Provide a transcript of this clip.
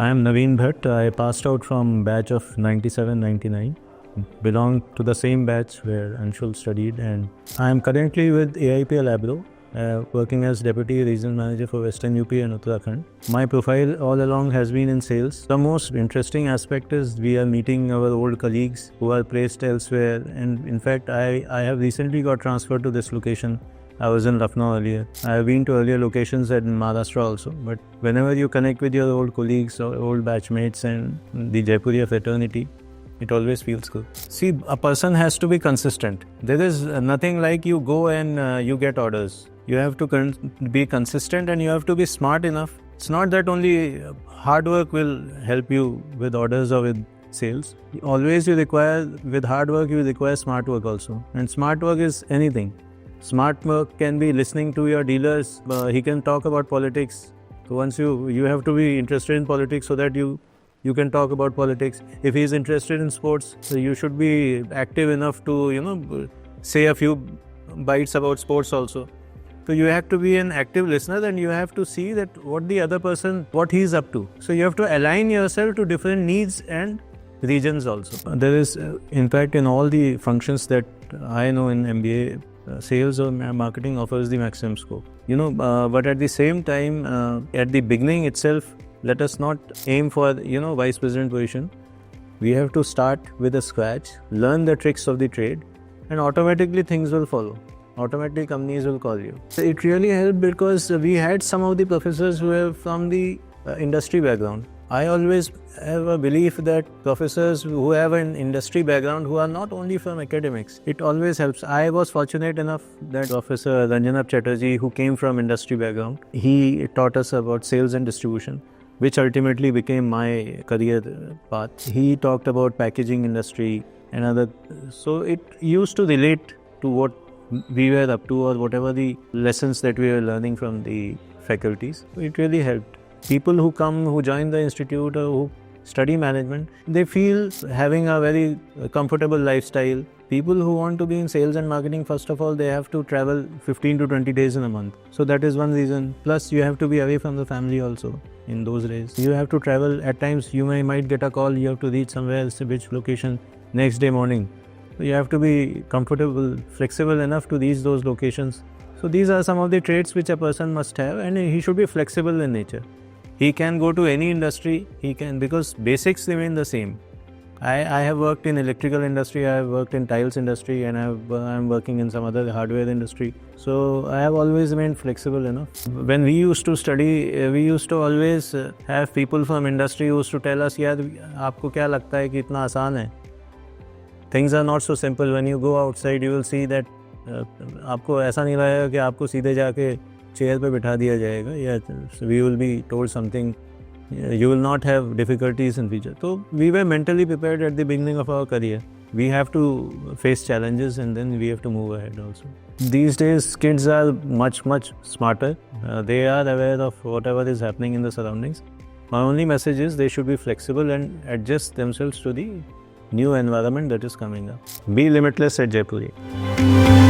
I am Naveen Bhatt. I passed out from batch of 97-99. Belong to the same batch where Anshul studied, and I am currently with AIPL Abro, working as Deputy Regional Manager for Western UP and Uttarakhand. My profile all along has been in sales. The most interesting aspect is we are meeting our old colleagues who are placed elsewhere, and in fact I have recently got transferred to this location. I was in Lucknow earlier. I have been to earlier locations in Maharashtra also. But whenever you connect with your old colleagues or old batchmates and the Jaipuria fraternity, it always feels good. See, a person has to be consistent. There is nothing like you go and you get orders. You have to be consistent and you have to be smart enough. It's not that only hard work will help you with orders or with sales. Always with hard work, you require smart work also. And smart work is anything. Smart work can be listening to your dealers. He can talk about politics. So once you have to be interested in politics so that you can talk about politics. If he is interested in sports, so you should be active enough to say a few bites about sports also. So you have to be an active listener and you have to see that what the other person, what he is up to. So you have to align yourself to different needs and regions also. There is, in fact, in all the functions that I know in MBA, sales or marketing offers the maximum scope. But at the same time, at the beginning itself, let us not aim for vice president position. We have to start with a scratch, learn the tricks of the trade, and automatically things will follow. Automatically companies will call you. It really helped because we had some of the professors who are from the industry background. I always have a belief that professors who have an industry background, who are not only from academics, it always helps. I was fortunate enough that Professor Ranjana Chatterjee, who came from industry background, he taught us about sales and distribution, which ultimately became my career path. He talked about packaging industry and other. So it used to relate to what we were up to or whatever the lessons that we were learning from the faculties. It really helped. People who join the institute or who study management, they feel having a very comfortable lifestyle. People who want to be in sales and marketing, first of all, they have to travel 15 to 20 days in a month. So that is one reason. Plus, you have to be away from the family also in those days. You have to travel. At times, you might get a call. You have to reach somewhere, which location, next day morning. So you have to be comfortable, flexible enough to reach those locations. So these are some of the traits which a person must have, and he should be flexible in nature. He can go to any industry, because basics remain the same. I have worked in electrical industry, I have worked in tiles industry, and I'm working in some other hardware industry. So I have always remained flexible enough. When we used to study, we used to always have people from industry who used to tell us, "Yaar, aapko kya lagta hai ki itna aasan hai?" Things are not so simple. When you go outside, you will see that आपको ऐसा नहीं लगेगा कि आपको सीधे जाके chair पे बिठा दिया जाएगा या we will be told something. You will not have difficulties in future. So we were mentally prepared at the beginning of our career. We have to face challenges and then we have to move ahead also. These days, kids are much smarter. They are aware of whatever is happening in the surroundings. My only message is they should be flexible and adjust themselves to the new environment that is coming up. Be limitless at Jaipuria.